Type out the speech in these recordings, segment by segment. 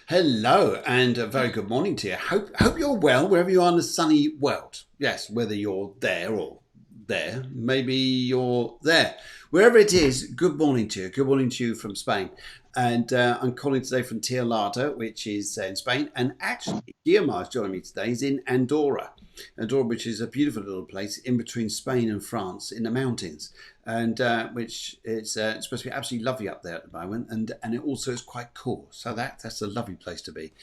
Hello, and a very good morning to you. Hope you're well wherever you are in the sunny world. Yes, whether you're there or there, maybe you're there. Wherever it is, good morning to you. Good morning to you from Spain. And I'm calling today from Tirlada, which is in Spain. And actually, Guillermo is joining me today. He's in Andorra. Andorra, which is a beautiful little place in between Spain and France in the mountains, and which it's supposed to be absolutely lovely up there at the moment, and it also is quite cool. So that's a lovely place to be.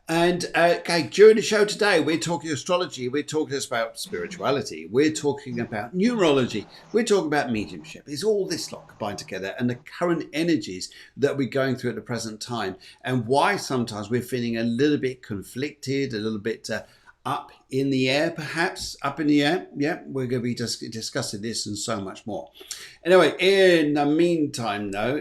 And okay, during the show today, we're talking astrology, we're talking about spirituality, we're talking about numerology, we're talking about mediumship. It's all this lot combined together, and the current energies that we're going through at the present time, and why sometimes we're feeling a little bit conflicted, a little bit up in the air, perhaps up in the air. Yeah, we're going to be just discussing this and so much more. Anyway, in the meantime, though,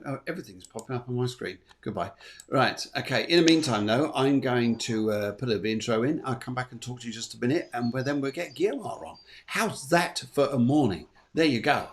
oh, everything's popping up on my screen. Goodbye. Right. Okay. In the meantime, though, I'm going to put a intro in. I'll come back and talk to you just a minute, and then we'll get Guillermo on. How's that for a morning? There you go.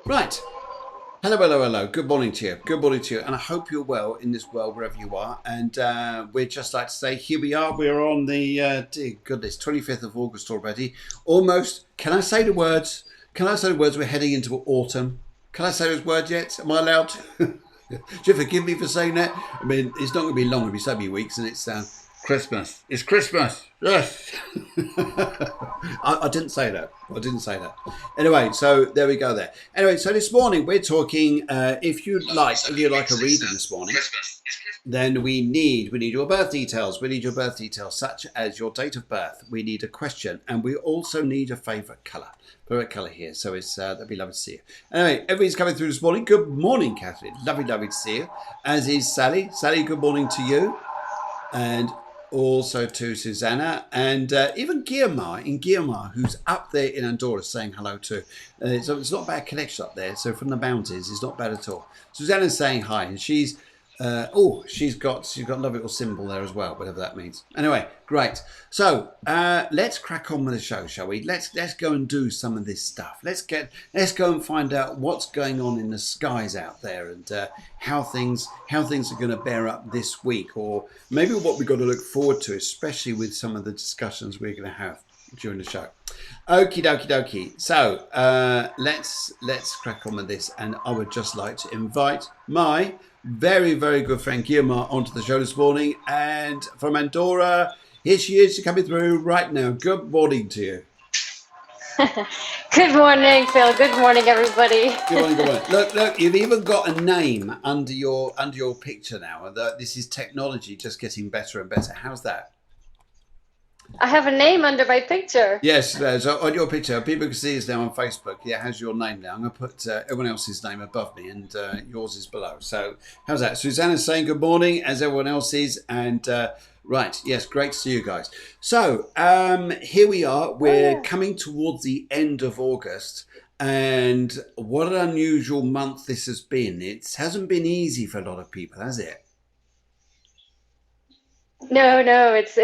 Right. Hello, hello, hello. Good morning to you. Good morning to you. And I hope you're well in this world, wherever you are. And we'd just like to say, here we are. We're on the, dear goodness, 25th of August already. Almost. Can I say the words? Can I say the words? We're heading into autumn. Can I say those words yet? Am I allowed to? Do you forgive me for saying that? I mean, it's not going to be long. It'll be so many weeks, and it's Christmas. It's Christmas. Yes. I didn't say that. I didn't say that. Anyway, so there we go there. Anyway, so this morning we're talking, if you'd like a reading this morning, then we need your birth details. We need your birth details, such as your date of birth. We need a question, and we also need a favourite colour. Favourite colour here. So it's that'd be lovely to see you. Anyway, everybody's coming through this morning. Good morning, Catherine. Lovely to see you. As is Sally. Sally, good morning to you. And also to Susanna, and even Guillermo, who's up there in Andorra, saying hello too. So it's not a bad connection up there. So from the mountains, it's not bad at all. Susanna's saying hi, and she's got a lovely little symbol there as well, whatever that means. Anyway, great. So let's crack on with the show, shall we? Let's go and do some of this stuff. Let's go and find out what's going on in the skies out there, and how things are going to bear up this week, or maybe what we've got to look forward to, especially with some of the discussions we're going to have during the show. Okie dokie dokie. So let's crack on with this, and I would just like to invite my very, very good friend Guillermo onto the show this morning, and from Andorra, here she is, coming through right now. Good morning to you. Good morning, Phil. Good morning, everybody. Good morning, good morning. Look, you've even got a name under your picture now. This is technology just getting better and better. How's that? I have a name under my picture. Yes, so on your picture, people can see us now on Facebook. Yeah, has your name now. I'm going to put everyone else's name above me, and yours is below. So how's that? Susanna's saying good morning, as everyone else is. And right, yes, great to see you guys. So here we are. We're coming towards the end of August. And what an unusual month this has been. It hasn't been easy for a lot of people, has it? No, it's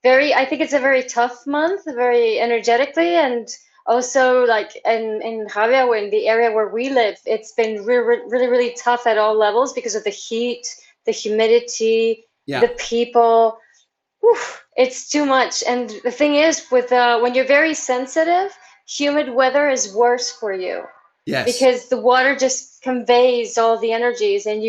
I think it's a very tough month, very energetically, and also like in Javier, in the area where we live, it's been really, really tough at all levels because of the heat, the humidity, the people. Oof, it's too much. And the thing is, with when you're very sensitive, humid weather is worse for you. Yes. Because the water just conveys all the energies, and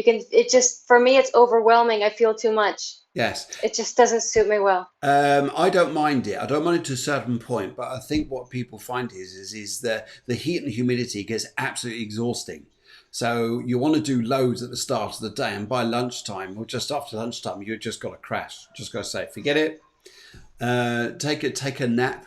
for me, it's overwhelming. I feel too much. Yes. It just doesn't suit me well. I don't mind it. I don't mind it to a certain point, but I think what people find is the heat and humidity gets absolutely exhausting. So you want to do loads at the start of the day, and by lunchtime or just after lunchtime, you've just got to crash. Just got to say, forget it. take a nap,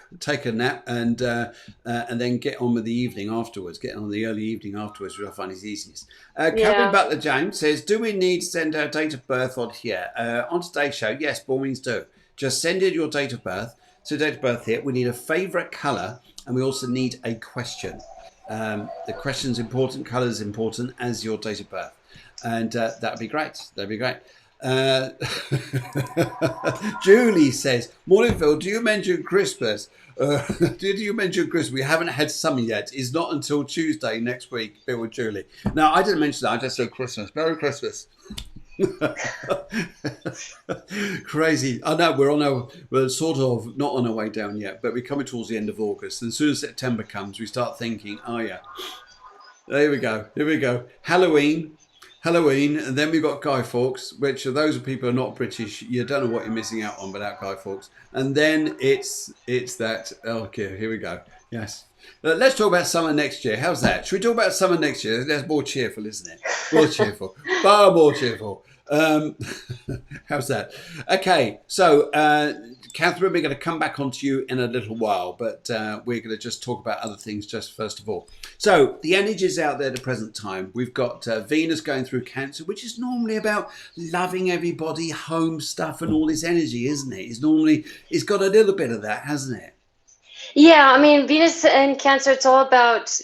and then get on with the evening afterwards. Get on the early evening afterwards, which I find is easiest. Catherine Yeah. Butler James says, "Do we need to send our date of birth on here on today's show?" Yes, by all means do. Just send in your date of birth. So date of birth here. We need a favourite colour, and we also need a question. The question's important, colour's important, as your date of birth, and that'd be great. That'd be great. Uh, Julie says, "Morning, Phil. Do you mention Christmas? Did you mention Christmas? We haven't had summer yet. It's not until Tuesday next week." Bill with Julie. No, I didn't mention that. I just said Christmas. Merry Christmas. Crazy. I know we're sort of not on our way down yet, but we're coming towards the end of August. And as soon as September comes, we start thinking, oh yeah, there we go. Here we go. Halloween, and then we've got Guy Fawkes, which are those people who are not British, you don't know what you're missing out on without Guy Fawkes. And then it's that. Oh, okay, here we go. Yes. Let's talk about summer next year. How's that? Should we talk about summer next year? That's more cheerful, isn't it? More cheerful. Far more cheerful. How's that? Okay, so Catherine, we're going to come back onto you in a little while, but we're going to just talk about other things just first of all. So the energies out there at the present time, we've got Venus going through Cancer, which is normally about loving everybody, home stuff, and all this energy, isn't it? It's got a little bit of that, hasn't it? Yeah, I mean, Venus and Cancer, it's all about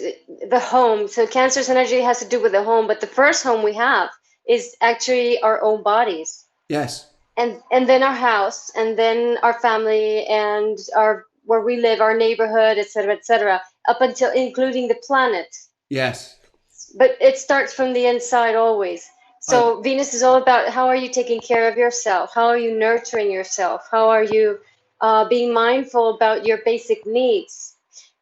the home. So Cancer's energy has to do with the home, but the first home we have is actually our own bodies. Yes. And then our house, and then our family, and our where we live, our neighborhood, et cetera, up until including the planet. Yes. But it starts from the inside always. So Venus is all about how are you taking care of yourself? How are you nurturing yourself? How are you being mindful about your basic needs?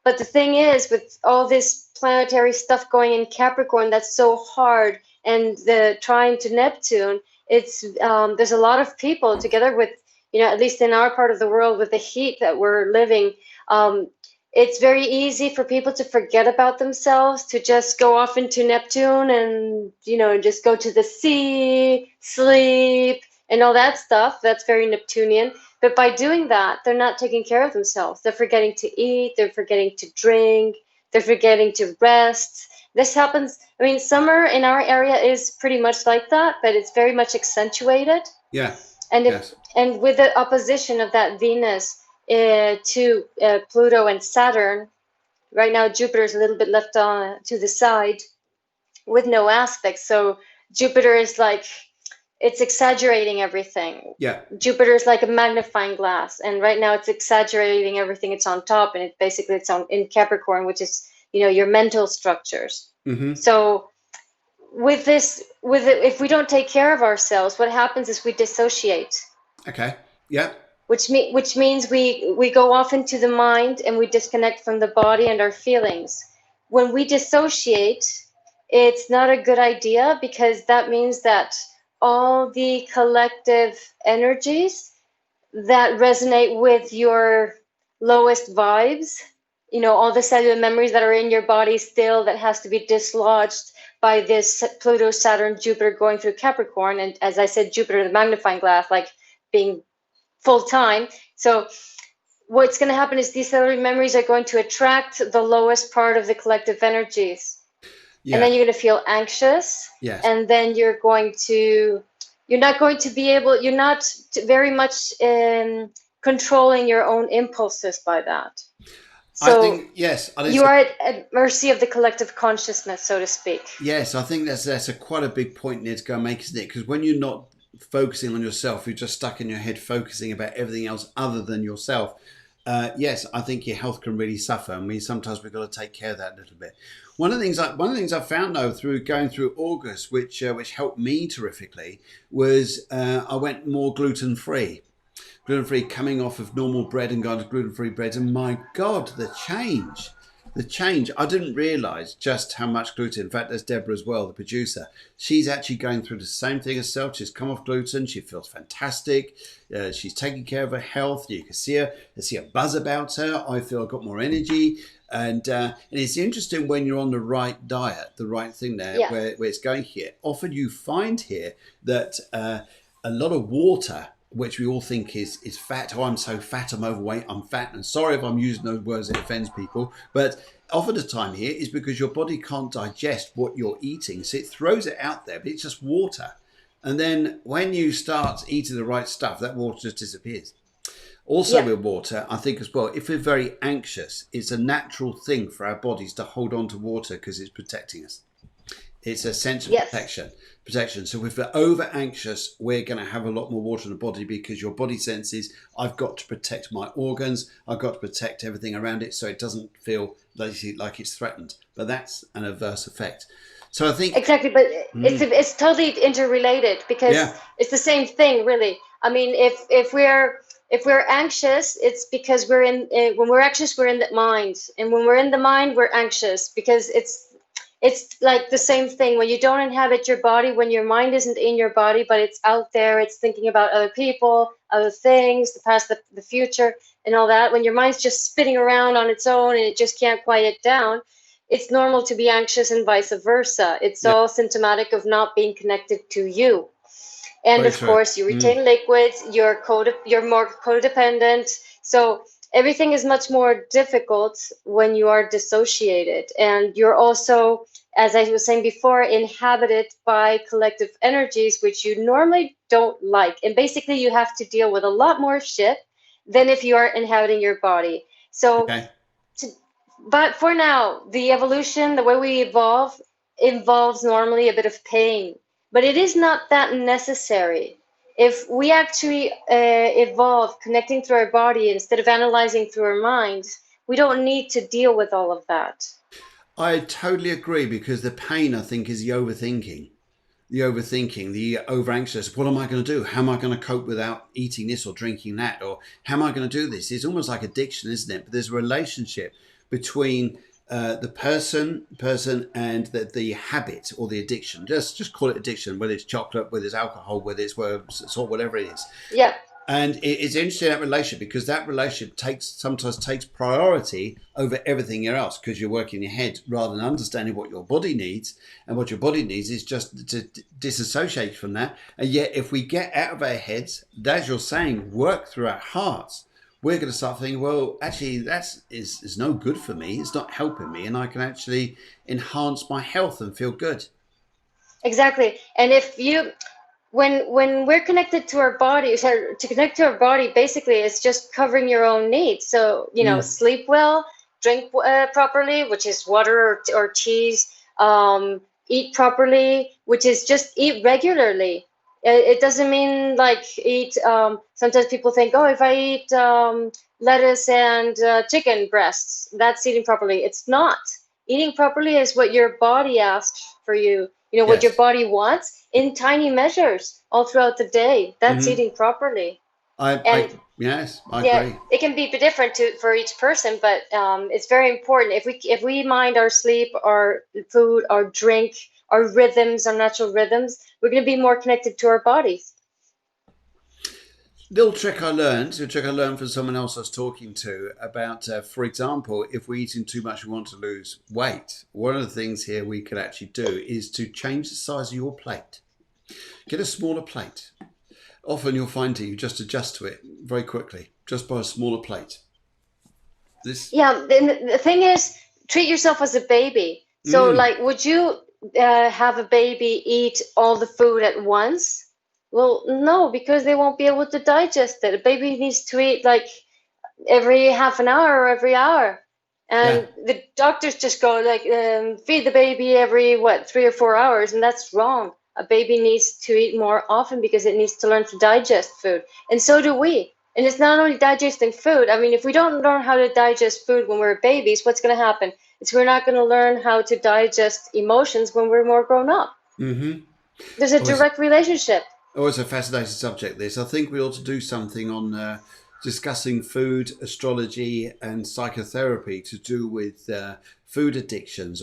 But the thing is, with all this planetary stuff going in Capricorn, that's so hard, and the trine to Neptune, it's there's a lot of people together with, at least in our part of the world, with the heat that we're living. It's very easy for people to forget about themselves, to just go off into Neptune and, just go to the sea, sleep, and all that stuff. That's very Neptunian. But by doing that, they're not taking care of themselves. They're forgetting to eat, they're forgetting to drink, they're forgetting to rest. This happens, I mean, summer in our area is pretty much like that, but it's very much accentuated. Yeah. And Yes. and with the opposition of that Venus to Pluto and Saturn, right now Jupiter is a little bit left on to the side with no aspects. So Jupiter is like, it's exaggerating everything. Yeah. Jupiter is like a magnifying glass, and right now it's exaggerating everything. It's on top, and it's on in Capricorn, which is your mental structures. Mm-hmm. So if we don't take care of ourselves, what happens is we dissociate. Okay. Yeah. Which means we go off into the mind and we disconnect from the body and our feelings. When we dissociate, it's not a good idea, because that means that all the collective energies that resonate with your lowest vibes, all the cellular memories that are in your body still, that has to be dislodged by this Pluto, Saturn, Jupiter going through Capricorn. And as I said, Jupiter, the magnifying glass, like being full time. So what's going to happen is these cellular memories are going to attract the lowest part of the collective energies. Yeah. And then you're going to feel anxious. Yes. And then you're not going to be able, you're not very much controlling your own impulses by that. So I think, yes. You are at mercy of the collective consciousness, so to speak. Yes, I think that's quite a big point there to go and make, isn't it? Because when you're not focusing on yourself, you're just stuck in your head focusing about everything else other than yourself. Yes, I think your health can really suffer, and sometimes we've got to take care of that a little bit. One of the things I found though through going through August, which helped me terrifically, was I went more gluten free, coming off of normal bread and going to gluten free breads, and my God, the change. I didn't realise just how much gluten. In fact, there's Deborah as well, the producer. She's actually going through the same thing herself. She's come off gluten. She feels fantastic. She's taking care of her health. You can see her. You see a buzz about her. I feel I've got more energy. And it's interesting when you're on the right diet, the right thing there, Yeah. where it's going here. Often you find here that a lot of water which we all think is fat. Oh, I'm so fat, I'm overweight, I'm fat. And sorry if I'm using those words, it offends people. But often the time here is because your body can't digest what you're eating. So it throws it out there, but it's just water. And then when you start eating the right stuff, that water just disappears. Also Yeah. with water, I think as well, if we're very anxious, it's a natural thing for our bodies to hold on to water because it's protecting us. It's a sense of Yes. protection. So if we're over anxious, we're going to have a lot more water in the body because your body senses, I've got to protect my organs. I've got to protect everything around it so it doesn't feel like it's threatened. But that's an adverse effect. So I think, Exactly, but it's totally interrelated because yeah, it's the same thing, really. I mean, if we're anxious, it's because we're in when we're anxious, we're in the mind, and when we're in the mind, we're anxious because it's like the same thing when you don't inhabit your body, when your mind isn't in your body, but it's out there, it's thinking about other people, other things, the past, the future, and all that. When your mind's just spinning around on its own and it just can't quiet down, it's normal to be anxious and vice versa. It's yeah, all symptomatic of not being connected to you. And very of true. course, you retain liquids, you're more codependent. So everything is much more difficult when you are dissociated. And you're also, as I was saying before, inhabited by collective energies, which you normally don't like. And basically, you have to deal with a lot more shit than if you are inhabiting your body. So Okay. to, but for now, the evolution, the way we evolve, involves normally a bit of pain, but it is not that necessary. If we actually evolve connecting through our body instead of analyzing through our minds, we don't need to deal with all of that. I totally agree because the pain, I think, is the over anxious. What am I going to do? How am I going to cope without eating this or drinking that? Or how am I going to do this? It's almost like addiction, isn't it? But there's a relationship between the person and the habit or the addiction. Just call it addiction, whether it's chocolate, whether it's alcohol, whether it's whatever it is. Yeah, And it's interesting, that relationship, because that relationship sometimes takes priority over everything else because you're working in your head rather than understanding what your body needs. And what your body needs is just to disassociate from that. And yet, if we get out of our heads, as you're saying, work through our hearts, we're going to start thinking, well, actually, is no good for me. It's not helping me. And I can actually enhance my health and feel good. exactly. And if you when we're connected to our body, so to connect to our body, basically it's just covering your own needs. So Mm, sleep well, drink properly, which is water or cheese. Eat properly, which is just eat regularly. It doesn't mean like eat. Sometimes people think, oh, if I eat lettuce and chicken breasts, that's eating properly. It's not. Eating properly is what your body asks for you. What your yes. body wants in tiny measures all throughout the day. That's Hmm. eating properly. I And yes, I yeah, agree. it can be different for each person, but it's very important. If we mind our sleep, our food, our drink, our rhythms, our natural rhythms, we're going to be more connected to our bodies. A trick I learned from someone else I was talking to about, for example, if we're eating too much, we want to lose weight. One of the things here we could actually do is to change the size of your plate. Get a smaller plate. Often you'll find that you just adjust to it very quickly, just by a smaller plate. This, Yeah, the thing is, treat yourself as a baby. So, mm, like, would you have a baby eat all the food at once? Well, no, because they won't be able to digest it. A baby needs to eat like every half an hour or every hour. yeah. And the doctors just go like, feed the baby every, what, 3 or 4 hours, and that's wrong. A baby needs to eat more often because it needs to learn to digest food. And so do we. And it's not only digesting food. I mean, if we don't learn how to digest food when we're babies, what's going to happen? It's we're not going to learn how to digest emotions when we're more grown up. Mm-hmm. There's a Always, direct relationship. always a fascinating subject. This. I think we ought to do something on discussing food, astrology, and psychotherapy to do with food addictions,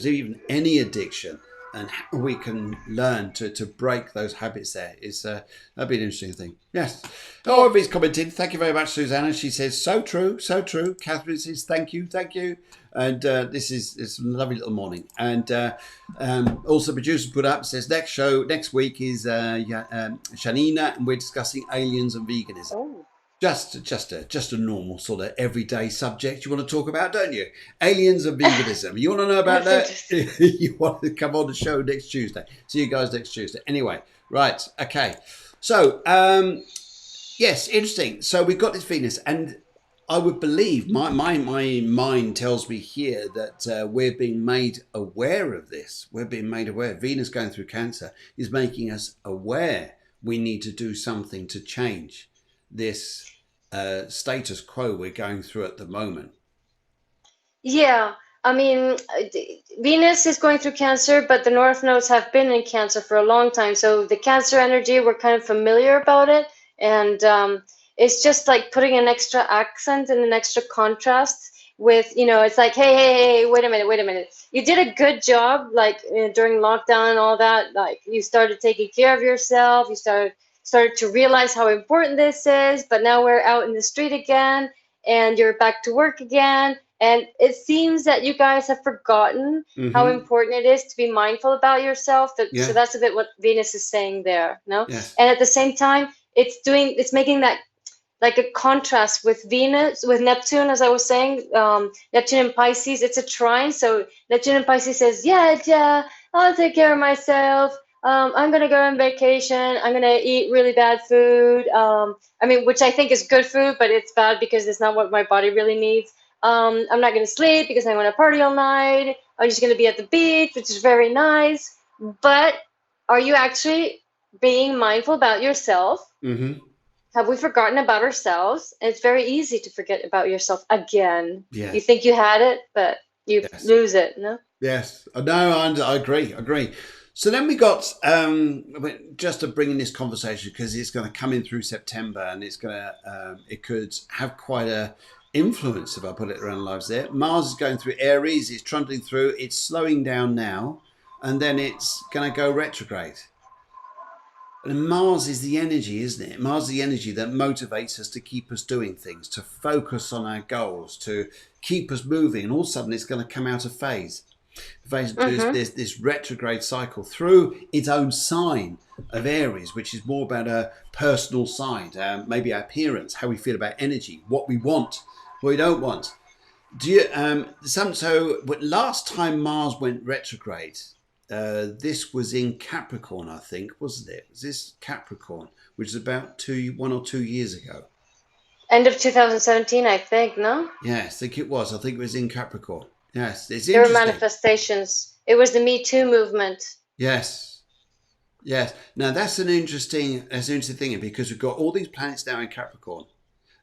even any addiction. and how we can learn to break those habits there is that'd be an interesting thing. Yes. Oh, Yeah. everybody's commented. Thank you very much, Susanna. She says, so true, so true. Catherine says, thank you, thank you. And this is it's a lovely little morning. And also, producer put up says next week is Shanina, and we're discussing aliens and veganism. Oh. Just a normal sort of everyday subject you want to talk about, don't you? Aliens and veganism. You want to know about That's that? interesting. You want to come on the show next Tuesday. See you guys next Tuesday. Anyway, right, okay. So, yes, interesting. So we've got this Venus, and I would believe my mind tells me here that we're being made aware of this. We're being made aware. Venus going through Cancer is making us aware we need to do something to change this status quo we're going through at the moment. Yeah, I mean, Venus is going through Cancer, but the North nodes have been in Cancer for a long time. So the Cancer energy, we're kind of familiar about it. And it's just like putting an extra accent and an extra contrast with, it's like, hey, wait a minute. You did a good job, like during lockdown and all that. Like you started taking care of yourself. You started to realize how important this is. But now we're out in the street again, and you're back to work again. And it seems that you guys have forgotten how important it is to be mindful about yourself. So that's a bit what Venus is saying there, no? Yes. And at the same time, it's making that like a contrast with Venus, with Neptune, as I was saying. Neptune in Pisces, it's a trine. So Neptune in Pisces says, yeah, I'll take care of myself. I'm gonna go on vacation. I'm gonna eat really bad food. Which I think is good food, but it's bad because it's not what my body really needs. I'm not gonna sleep because I want to party all night. I'm just gonna be at the beach, which is very nice. But are you actually being mindful about yourself? Mm-hmm. Have we forgotten about ourselves? And it's very easy to forget about yourself again. Yes. You think you had it, but you lose it, no? Yes. No, I agree. So then we got, just to bring in this conversation, because it's going to come in through September, and it's going to, it could have quite a influence, if I put it around lives there. Mars is going through Aries, it's trundling through, it's slowing down now, and then it's going to go retrograde. And Mars is the energy, isn't it? Mars is the energy that motivates us to keep us doing things, to focus on our goals, to keep us moving. And all of a sudden, it's going to come out of phase. This retrograde cycle through its own sign of Aries, which is more about a personal side, maybe our appearance, how we feel about energy, what we want, what we don't want. So last time Mars went retrograde, this was in Capricorn, I think, wasn't it? Was this Capricorn, which is about 1 or 2 years ago? End of 2017, I think, no? Yes, I think it was. I think it was in Capricorn. Yes, it's interesting. There were manifestations. It was the Me Too movement. Yes. Now that's an interesting thing, because we've got all these planets now in Capricorn,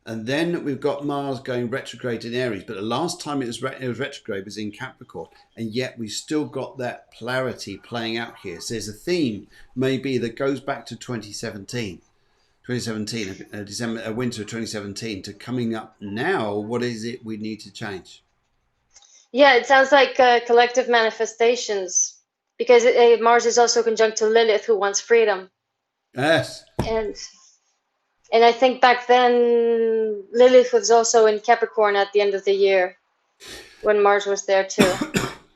and then we've got Mars going retrograde in Aries. But the last time it was retrograde was in Capricorn, and yet we still got that polarity playing out here. So there's a theme maybe that goes back to 2017, December, winter of 2017 to coming up now. What is it we need to change? Yeah, it sounds like collective manifestations, because Mars is also conjunct to Lilith, who wants freedom. Yes. And I think back then Lilith was also in Capricorn at the end of the year when Mars was there too.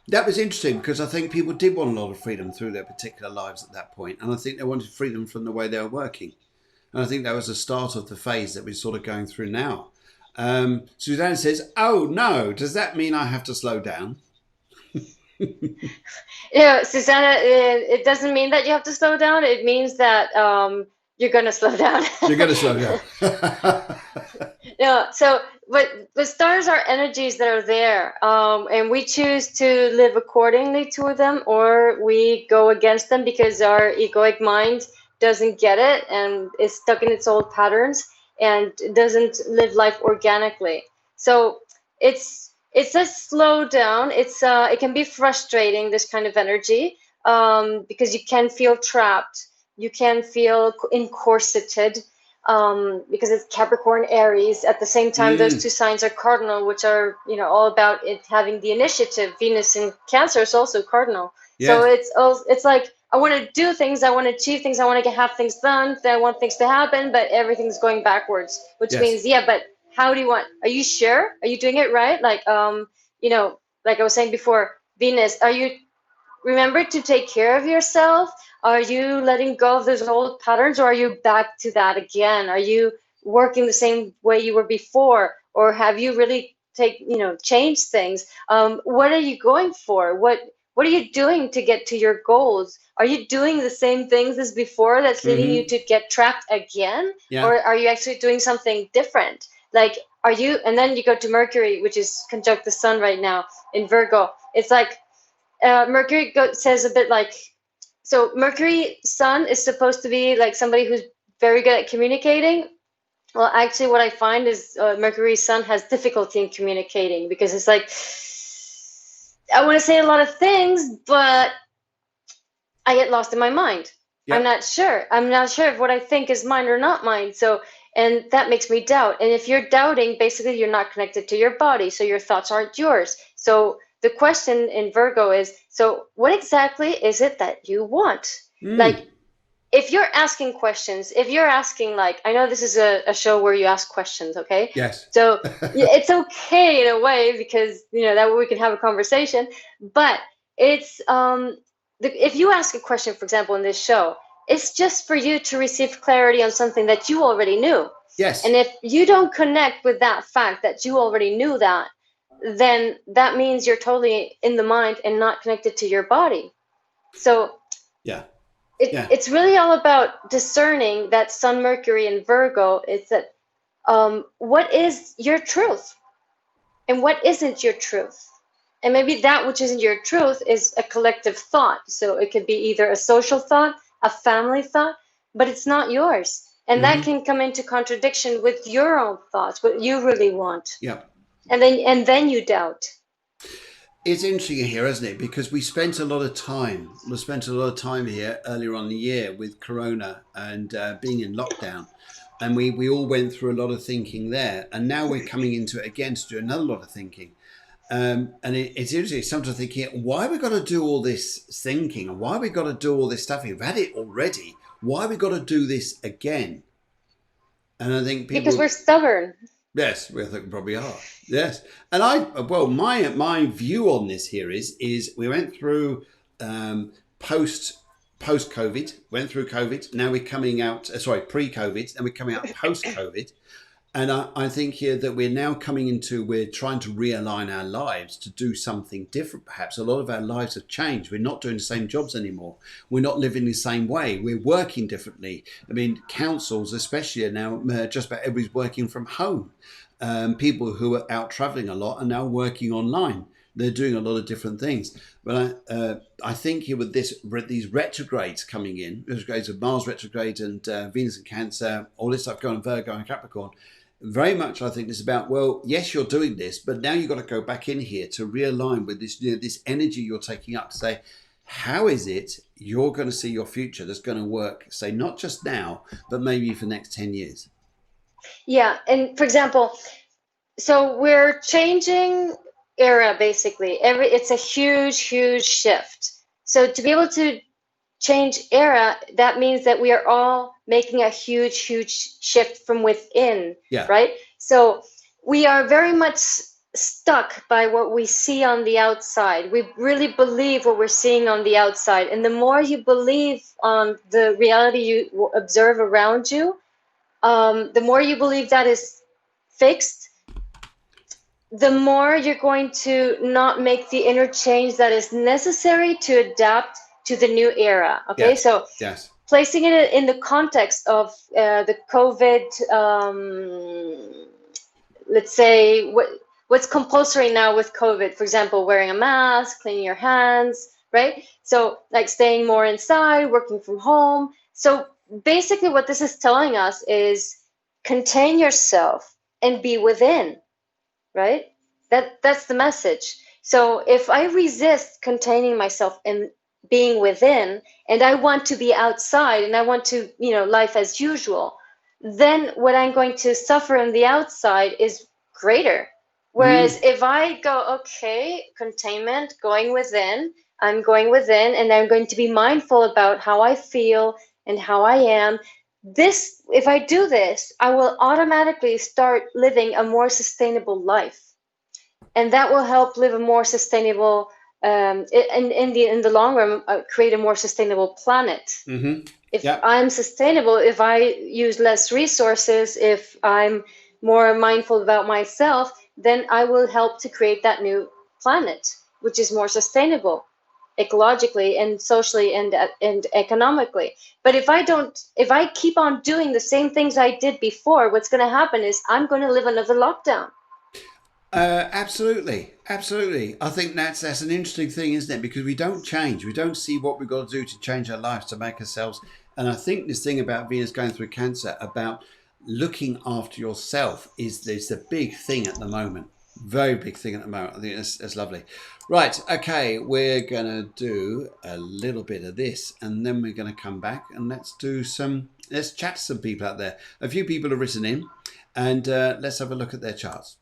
That was interesting, because I think people did want a lot of freedom through their particular lives at that point, and I think they wanted freedom from the way they were working. And I think that was the start of the phase that we're sort of going through now. Suzanne says, oh no, does that mean I have to slow down? Susanna, it doesn't mean that you have to slow down. It means that you're going to slow down. You're going to slow down. But the stars are energies that are there, and we choose to live accordingly to them, or we go against them because our egoic mind doesn't get it and is stuck in its old patterns and doesn't live life organically. So it's a slow down. It can be frustrating, this kind of energy, because you can feel trapped. You can feel encorseted, because it's Capricorn, Aries. At the same time, those two signs are cardinal, which are all about it having the initiative. Venus in Cancer is also cardinal. So Yes. it's like I want to do things, I want to achieve things, I want to have things done, I want things to happen, but everything's going backwards, which Yes. means, yeah, but how do you want? Are you sure? Are you doing it right? Like you know, like I was saying before, Venus, are you remember to take care of yourself? Are you letting go of those old patterns, or are you back to that again? Are you working the same way you were before, or have you really changed things? What are you going for? What are you doing to get to your goals? Are you doing the same things as before that's leading you Mm-hmm. to get trapped again, Yeah. or are you actually doing something different? Like, are you? And then you go to Mercury, which is conjunct the Sun right now in Virgo. It's like Mercury says a bit like, so Mercury Sun is supposed to be like somebody who's very good at communicating. Well, actually, what I find is Mercury Sun has difficulty in communicating, because it's like, I want to say a lot of things, but I get lost in my mind. I'm Yep. not sure. I'm not sure if what I think is mine or not mine. So, and that makes me doubt. And if you're doubting, basically you're not connected to your body. So your thoughts aren't yours. So the question in Virgo is, so what exactly is it that you want? Like, Mm. if you're asking questions, if you're asking, like, I know this is a show where you ask questions, okay? Yes. So yeah, it's okay in a way, because that way we can have a conversation. But it's if you ask a question, for example, in this show, it's just for you to receive clarity on something that you already knew. Yes. And if you don't connect with that fact that you already knew that, then that means you're totally in the mind and not connected to your body. So Yeah. it, Yeah. it's really all about discerning that Sun, Mercury, and Virgo. It's that what is your truth and what isn't your truth. And maybe that which isn't your truth is a collective thought. So it could be either a social thought, a family thought, but it's not yours. And that Mm-hmm. can come into contradiction with your own thoughts, what you really want. Yeah. And then you doubt. It's interesting here, isn't it? Because we spent a lot of time. We spent a lot of time here earlier on the year with Corona and being in lockdown, and we all went through a lot of thinking there. And now we're coming into it again to do another lot of thinking. And it's interesting. Sometimes thinking, why we got to do all this thinking? Why we got to do all this stuff? We've had it already. Why we got to do this again? And I think Because we're people. stubborn. Yes, we I think we probably are. Yes, and my view on this here is we went through um, post COVID, went through COVID. Now we're coming out. Sorry, pre COVID, and we're coming out post COVID. And I think here that we're now coming into, we're trying to realign our lives to do something different. Perhaps a lot of our lives have changed. We're not doing the same jobs anymore. We're not living the same way. We're working differently. I mean, councils, especially, are now just about everybody's working from home. People who are out traveling a lot are now working online. They're doing a lot of different things. But I think here with these retrogrades coming in, retrogrades of Mars retrograde and Venus and Cancer, all this stuff going on Virgo and Capricorn, very much I think it's about, well, yes, you're doing this, but now you've got to go back in here to realign with this, this energy you're taking up to say, how is it you're going to see your future that's going to work, say, not just now, but maybe for the next 10 years? Yeah, and for example, so we're changing era basically. It's a huge shift. So to be able to change era, that means that we are all making a huge shift from within, Yeah. right? So we are very much stuck by what we see on the outside. We really believe what we're seeing on the outside. And the more you believe on the reality you observe around you, the more you believe that is fixed, the more you're going to not make the inner change that is necessary to adapt to the new era. Okay, Yes. so Yes. placing it in the context of the COVID, let's say what's compulsory now with COVID, for example, wearing a mask, cleaning your hands, right? So like staying more inside, working from home. So basically what this is telling us is contain yourself and be within, right? That's the message. So if I resist containing myself and being within, and I want to be outside and I want to, life as usual, then what I'm going to suffer on the outside is greater. Whereas Mm. if I go, okay, containment, going within, I'm going within, and I'm going to be mindful about how I feel and how I am. This, if I do this, I will automatically start living a more sustainable life, and that will help live a more sustainable, in the long run, create a more sustainable planet. Mm-hmm. If Yeah. I'm sustainable, if I use less resources, if I'm more mindful about myself, then I will help to create that new planet, which is more sustainable ecologically and socially and economically. But if I keep on doing the same things I did before, what's going to happen is I'm going to live another lockdown. Absolutely, absolutely. I think that's an interesting thing, isn't it? Because we don't change. We don't see what we've got to do to change our lives to make ourselves. And I think this thing about Venus going through cancer, about looking after yourself, is the big thing at the moment. Very big thing at the moment. I think that's lovely. Right. Okay. We're gonna do a little bit of this, and then we're gonna come back and let's chat to some people out there. A few people have written in, and let's have a look at their charts.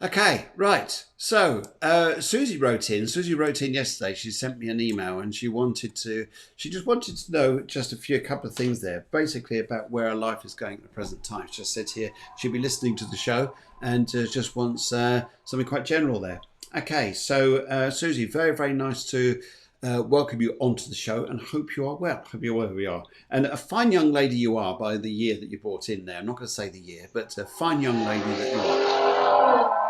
Okay, right. So Susie wrote in. Susie wrote in yesterday. She sent me an email, and she just wanted to know just a couple of things there, basically about where her life is going at the present time. She just said here she'll be listening to the show and just wants something quite general there. Okay, so Susie, very very nice to welcome you onto the show, and hope you are well. Hope you're wherever we are, and a fine young lady you are by the year that you brought in there. I'm not going to say the year, but a fine young lady that you are.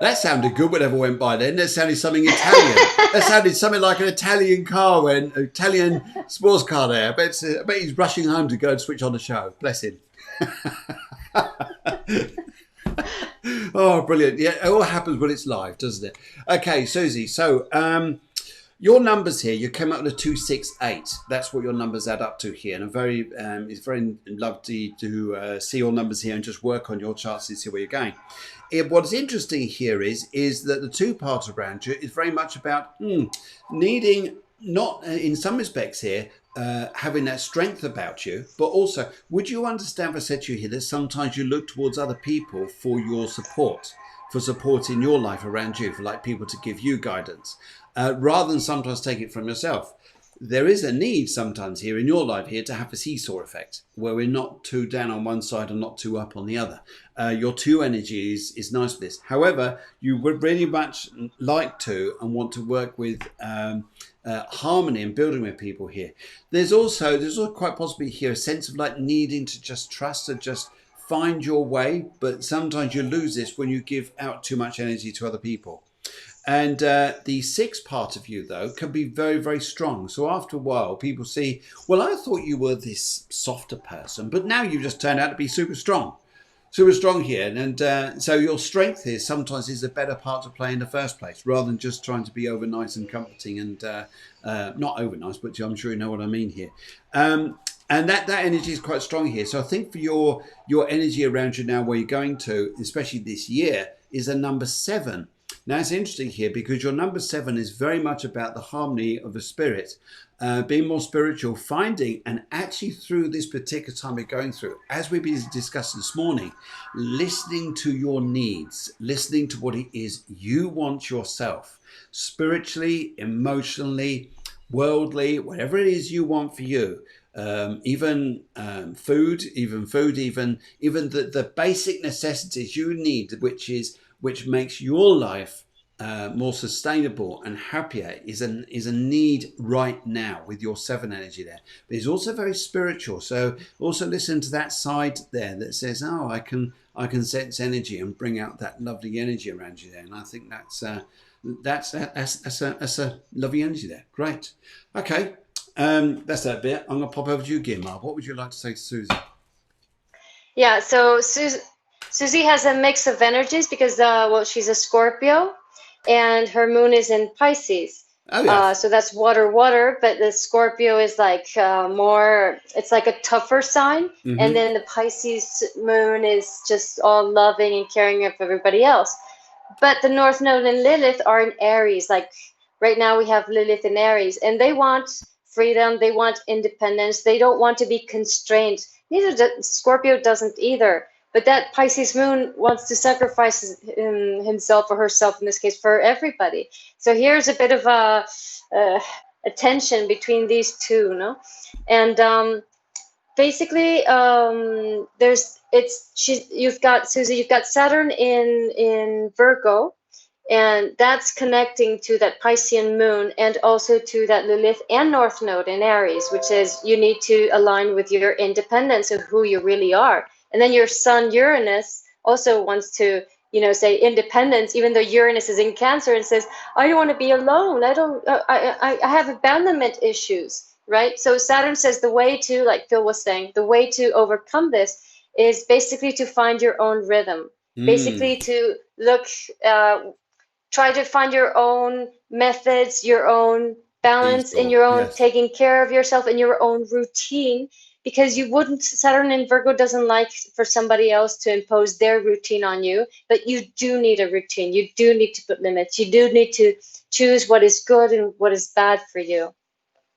That sounded good, whatever went by then. That sounded something Italian. That sounded something like an Italian car, an Italian sports car there. I bet he's rushing home to go and switch on the show. Bless him. Oh, brilliant. Yeah, it all happens when it's live, doesn't it? Okay, Susie, so your numbers here, you came up with a 268. That's what your numbers add up to here. And it's very lovely to see your numbers here and just work on your charts and see where you're going. What's interesting here is that the two parts around you is very much about needing, not in some respects here, having that strength about you, but also, would you understand if I said to you here that sometimes you look towards other people for your support, for support in your life around you, for like people to give you guidance, rather than sometimes take it from yourself? There is a need sometimes here in your life here to have a seesaw effect where we're not too down on one side and not too up on the other. Your two energy is nice for this. However, you would really much like to and want to work with harmony and building with people here. There's also quite possibly here a sense of like needing to just trust and just find your way. But sometimes you lose this when you give out too much energy to other people. And the sixth part of you, though, can be very, very strong. So after a while, people see, well, I thought you were this softer person, but now you just turned out to be super strong. Super strong here. And so your strength here sometimes is a better part to play in the first place, rather than just trying to be over nice and comforting and not over nice, but I'm sure you know what I mean here. And that energy is quite strong here. So I think for your energy around you now, where you're going to, especially this year, is a number 7. Now it's interesting here because your number 7 is very much about the harmony of the spirit, being more spiritual, finding, and actually through this particular time we're going through, as we've been discussing this morning, listening to your needs, listening to what it is you want yourself, spiritually, emotionally, worldly, whatever it is you want for you. Even food, even the basic necessities you need, which makes your life more sustainable and happier, is a need right now with your 7 energy there. But it's also very spiritual. So also listen to that side there that says, oh, I can sense energy and bring out that lovely energy around you there. And I think that's a lovely energy there. Great. Okay. That's that bit. I'm going to pop over to you, Gilmar. What would you like to say to Susie? Yeah, so Susie has a mix of energies because, well, she's a Scorpio and her moon is in Pisces. Oh, yeah. So that's water, but the Scorpio is like more, it's like a tougher sign. Mm-hmm. And then the Pisces moon is just all loving and caring of everybody else. but the North Node and Lilith are in Aries. Like right now, we have Lilith in Aries, and they want freedom. They want independence. They don't want to be constrained. Neither Scorpio doesn't either. But that Pisces moon wants to sacrifice himself or herself, in this case, for everybody. So here's a bit of a tension between these two, no? And basically, you've got Susie, you've got Saturn in Virgo, and that's connecting to that Piscean moon and also to that Lilith and North Node in Aries, which is you need to align with your independence of who you really are. And then your Sun Uranus also wants to, say independence, even though Uranus is in Cancer and says, I don't want to be alone. I have abandonment issues, right? So Saturn says the way to, like Phil was saying, the way to overcome this is basically to find your own rhythm, basically to look, try to find your own methods, your own balance in your own Yes. taking care of yourself in your own routine, because you wouldn't, Saturn in Virgo doesn't like for somebody else to impose their routine on you, but you do need a routine. You do need to put limits. You do need to choose what is good and what is bad for you.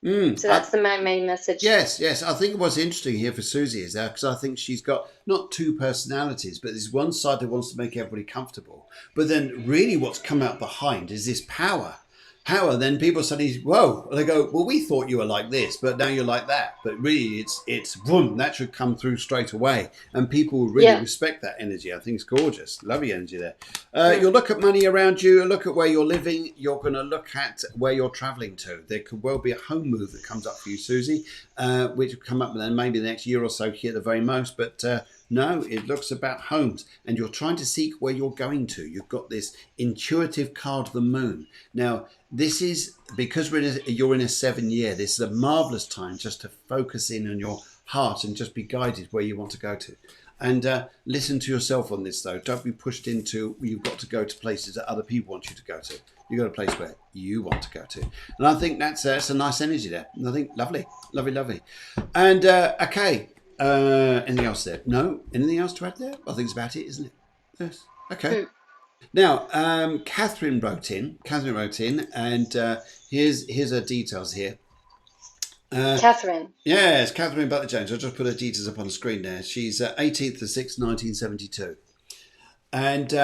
So that's the main message. Yes, yes. I think what's interesting here for Susie is that because I think she's got not two personalities, but there's one side that wants to make everybody comfortable. But then really what's come out behind is this power. Power, then people suddenly, whoa, they go, well, we thought you were like this, but now you're like that. But really, it's boom, that should come through straight away. And people will really respect that energy. I think it's gorgeous. Lovely energy there. You'll look at money around you, look at where you're living. You're going to look at where you're traveling to. There could well be a home move that comes up for you, Susie, which will come up then maybe the next year or so here at the very most. But no, it looks about homes, and you're trying to seek where you're going to. You've got this intuitive card, the moon. Now, this is because you're in a 7-year. This is a marvelous time just to focus in on your heart and just be guided where you want to go to. And listen to yourself on this, though. Don't be pushed into you've got to go to places that other people want you to go to. You go to a place where you want to go to, and I think that's a nice energy there. And I think lovely, lovely, lovely. And okay. Anything else there? No? Anything else to add there? I think it's about it, isn't it? Yes. Okay. Now, Catherine wrote in. And here's her details here. Catherine. Yes, Catherine Butler Jones. I'll just put her details up on the screen there. She's 18th of 6th, 1972. And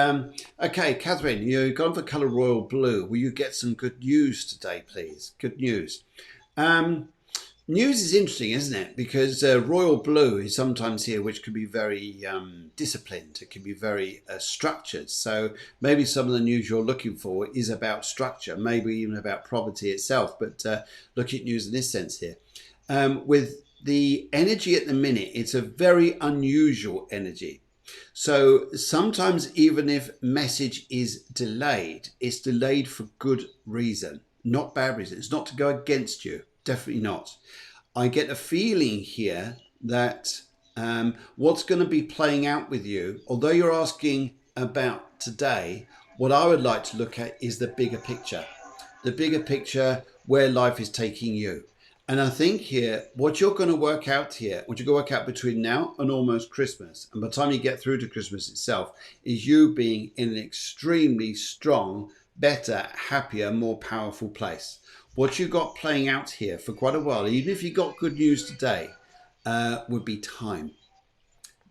okay, Catherine, you've gone for colour royal blue. Will you get some good news today, please? Good news. News is interesting, isn't it? Because royal blue is sometimes here, which can be very disciplined. It can be very structured. So maybe some of the news you're looking for is about structure, maybe even about property itself. But look at news in this sense here. With the energy at the minute, it's a very unusual energy. So sometimes even if message is delayed, it's delayed for good reason, not bad reason. It's not to go against you. Definitely not. I get a feeling here that what's going to be playing out with you, although you're asking about today, what I would like to look at is the bigger picture where life is taking you. And I think here, what you're going to work out here, what you're going to work out between now and almost Christmas, and by the time you get through to Christmas itself, is you being in an extremely strong, better, happier, more powerful place. What you got playing out here for quite a while, even if you got good news today, would be time.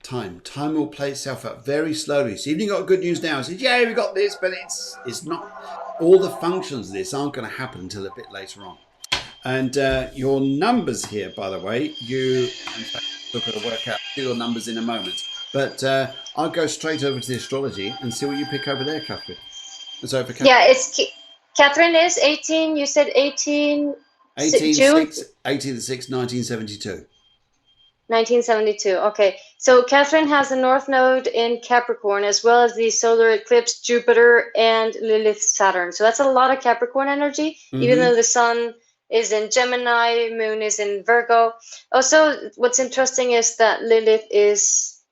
Time will play itself out very slowly. So even you got good news now, it says, yeah, we got this, but it's not. All the functions of this aren't going to happen until a bit later on. And your numbers here, by the way, in fact, look at the workout, see your numbers in a moment. But I'll go straight over to the astrology and see what you pick over there, Catherine. So for Catherine, Yeah, Catherine is 18. You said 18 June 18th 6, 1972. 1972. Okay. So Catherine has a North Node in Capricorn, as well as the solar eclipse, Jupiter, and Lilith, Saturn. So that's a lot of Capricorn energy, even though the sun is in Gemini, moon is in Virgo. Also, what's interesting is that Lilith is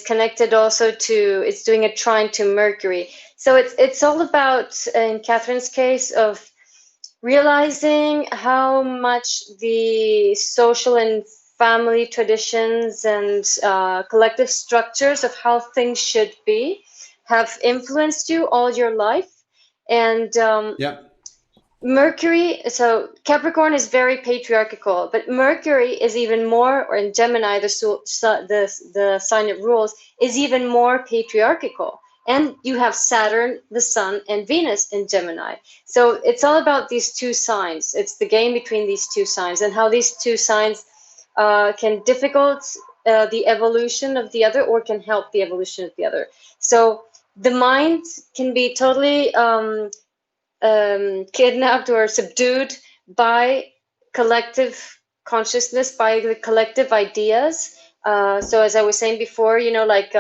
connected also to, it's doing a trine to Mercury. So it's all about, in Catherine's case, of realizing how much the social and family traditions and collective structures of how things should be have influenced you all your life. And Yep. Mercury, so Capricorn is very patriarchal, but Mercury is even more, or in Gemini, the sign it rules, is even more patriarchal. And you have Saturn, the Sun, and Venus in Gemini. So it's all about these two signs. It's the game between these two signs and how these two signs can difficult the evolution of the other or can help the evolution of the other. So the mind can be totally kidnapped or subdued by collective consciousness, by the collective ideas. So as I was saying before, like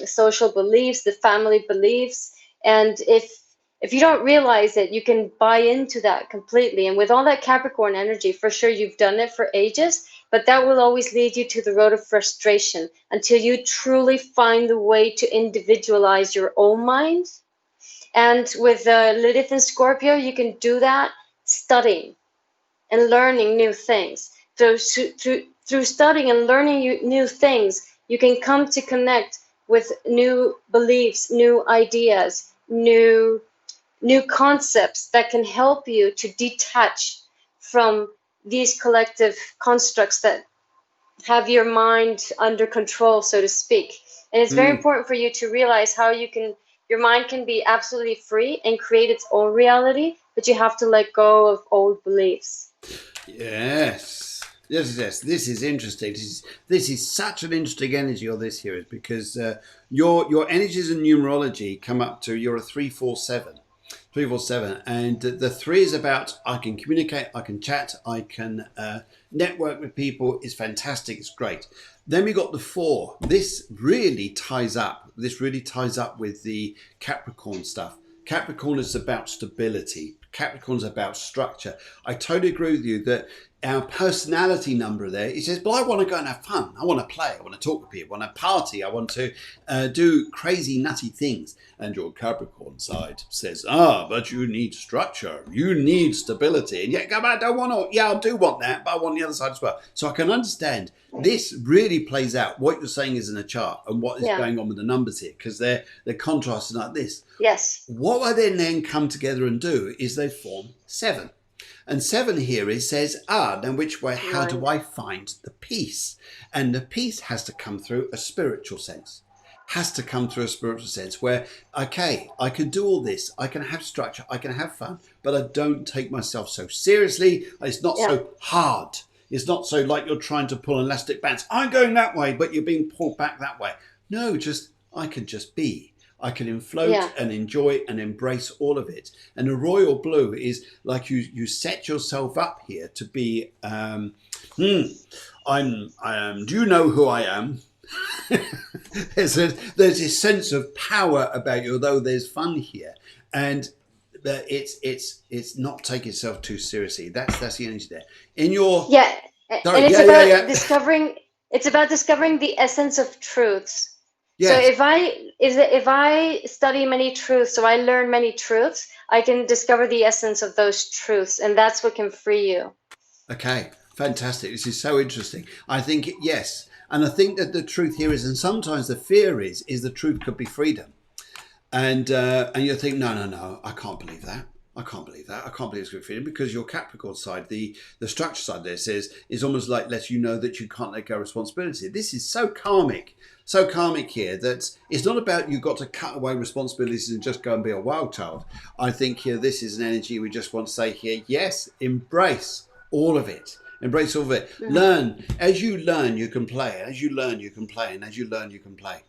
social beliefs, the family beliefs, and if you don't realize it, you can buy into that completely. And with all that Capricorn energy, for sure you've done it for ages, but that will always lead you to the road of frustration until you truly find the way to individualize your own mind. And with Lilith and Scorpio, you can do that studying and learning new things. So through studying and learning new things, you can come to connect with new beliefs, new ideas, new concepts that can help you to detach from these collective constructs that have your mind under control, so to speak. And it's very important for you to realize how your mind can be absolutely free and create its own reality, but you have to let go of old beliefs. Yes. Yes. This is interesting. This is such an interesting energy of this here, is because your energies in numerology come up to, you're a 347. 347, and the 3 is about I can communicate, I can chat, I can network with people. It's fantastic, it's great. Then we got the 4. This really ties up with the Capricorn stuff. Capricorn is about stability. Capricorn's about structure. I totally agree with you that our personality number there, it says, but I want to go and have fun. I want to play. I want to talk to people. I want to party. I want to do crazy, nutty things. And your Capricorn side says, but you need structure. You need stability. And yet, I don't want to. Yeah, I do want that, but I want the other side as well. So I can understand this really plays out what you're saying is in a chart and what is going on with the numbers here, because they're contrasting like this. Yes. What I then come together and do is they form 7. And 7 here is says, now which way, how do I find the peace? And the peace has to come through a spiritual sense. Has to come through a spiritual sense where, okay, I can do all this. I can have structure. I can have fun, but I don't take myself so seriously. It's not so hard. It's not so like you're trying to pull elastic bands. I'm going that way, but you're being pulled back that way. No, I can just be. I can float and enjoy and embrace all of it. And the royal blue is like you set yourself up here to be, do you know who I am? there's this sense of power about you, although there's fun here. And it's not taking itself too seriously. That's the energy there. In your and it's about discovering. It's about discovering the essence of truths. Yes. So if I study many truths, so I learn many truths, I can discover the essence of those truths, and that's what can free you. Okay, fantastic. This is so interesting. I think yes, and I think that the truth here is, and sometimes the fear is the truth could be freedom, and you think no, I can't believe that. I can't believe it's good freedom, because your Capricorn side, the structure side there is almost like lets you know that you can't let go of responsibility. This is so karmic here that it's not about you've got to cut away responsibilities and just go and be a wild child. I think here this is an energy we just want to say here, yes, embrace all of it. Embrace all of it. Mm. Learn. As you learn, you can play. As you learn, you can play. And as you learn, you can play.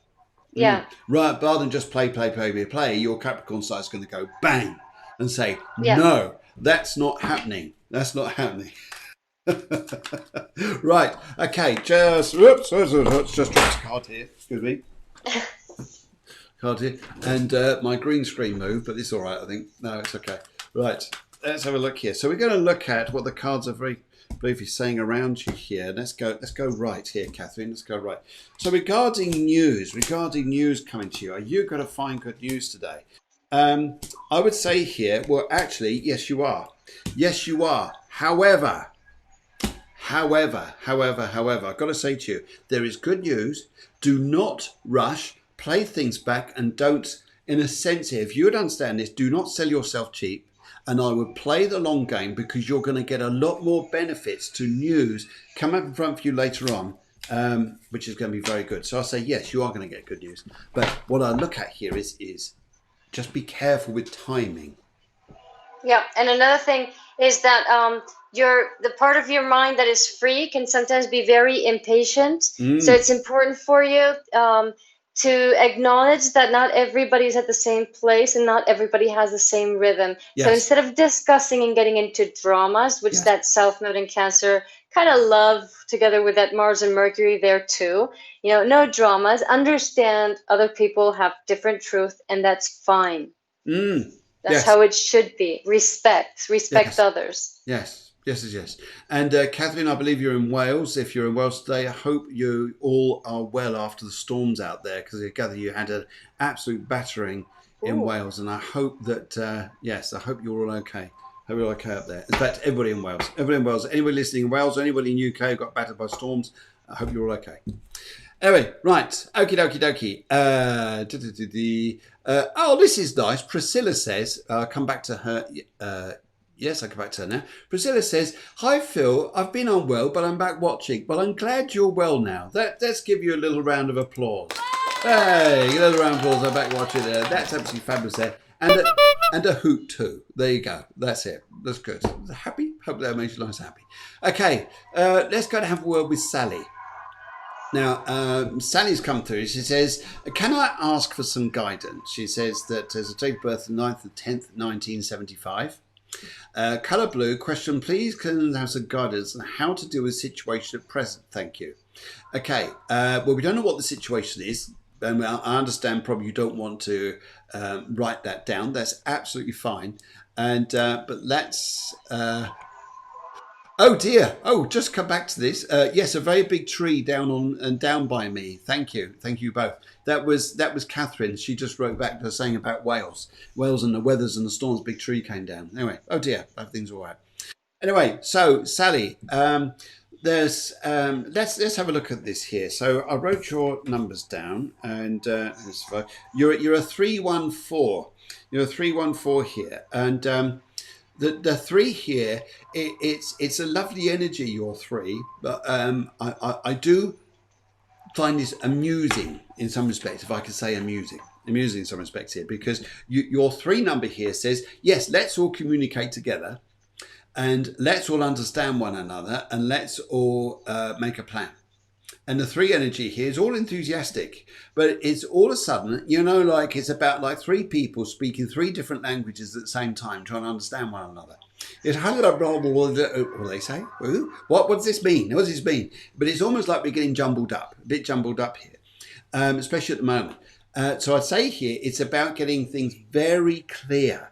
Yeah. Right. Rather than just play, your Capricorn side is going to go bang and say, no, that's not happening. That's not happening. Right. Okay. Just dropped a card here. Excuse me. Card here. And my green screen moved, but it's all right, I think. No, it's okay. Right. Let's have a look here. So we're going to look at what the cards are very briefly saying around you here. Let's go right here, Catherine. Let's go right. So regarding news coming to you, are you going to find good news today? I would say here, well, actually, yes, you are. Yes, you are. However, I've got to say to you, there is good news. Do not rush. Play things back and don't in a sense here, if you would understand this, do not sell yourself cheap. And I would play the long game, because you're going to get a lot more benefits to news come up in front of you later on, which is going to be very good. So I say, yes, you are going to get good news. But what I look at here is just be careful with timing. Yeah, and another thing is that the part of your mind that is free can sometimes be very impatient. So it's important for you to acknowledge that not everybody's at the same place and not everybody has the same rhythm. So Yes. instead of discussing and getting into dramas, which Yes. that South Node in Cancer kind of love, together with that Mars and Mercury there too, no dramas. Understand other people have different truth, and that's fine. That's Yes. how it should be. Respect Yes. others. Yes. Yes. And Catherine, I believe you're in Wales. If you're in Wales today, I hope you all are well after the storms out there, because I gather you had an absolute battering in Wales. And I hope that, yes, I hope you're all okay. Hope you're okay up there. In fact, everybody in Wales, anybody listening in Wales, anybody in UK who got battered by storms, I hope you're all okay. Anyway, right. Okie dokie. Oh, this is nice. Priscilla says, I'll come back to her. Yes, I'll come back to her now. Priscilla says, hi, Phil. I've been unwell, but I'm back watching. But I'm glad you're well now. Let's give you a little round of applause. Hey, a little round of applause. I'm back watching. That's absolutely fabulous there. And a hoot too. There you go. That's it. That's good. Happy? Hope that makes you nice happy. Okay, let's go to have a word with Sally. Now, Sally's come through. She says, can I ask for some guidance? She says that there's a date of birth, the 9th of 10th, 1975. Colour blue. Question, please, can I have some guidance on how to deal with the situation at present? Thank you. Okay. Well, we don't know what the situation is. I understand probably you don't want to write that down. That's absolutely fine. And but let's... oh dear! Oh, just come back to this. Yes, a very big tree down by me. Thank you both. That was Catherine. She just wrote back to saying about Wales and the weathers and the storms. Big tree came down. Anyway, oh dear, everything's all right. Anyway, so Sally, let's have a look at this here. So I wrote your numbers down, and you're a 314. You're a 314 here, and. The three here, it's a lovely energy, your three, but I do find this amusing in some respects, if I could say amusing in some respects here, because your three number here says, yes, let's all communicate together, and let's all understand one another, and let's all make a plan. And the three energy here is all enthusiastic, but it's all of a sudden, like it's about like three people speaking three different languages at the same time, trying to understand one another. It's what do they say? What does this mean? What does this mean? But it's almost like we're getting a bit jumbled up here, especially at the moment. So I'd say here, it's about getting things very clear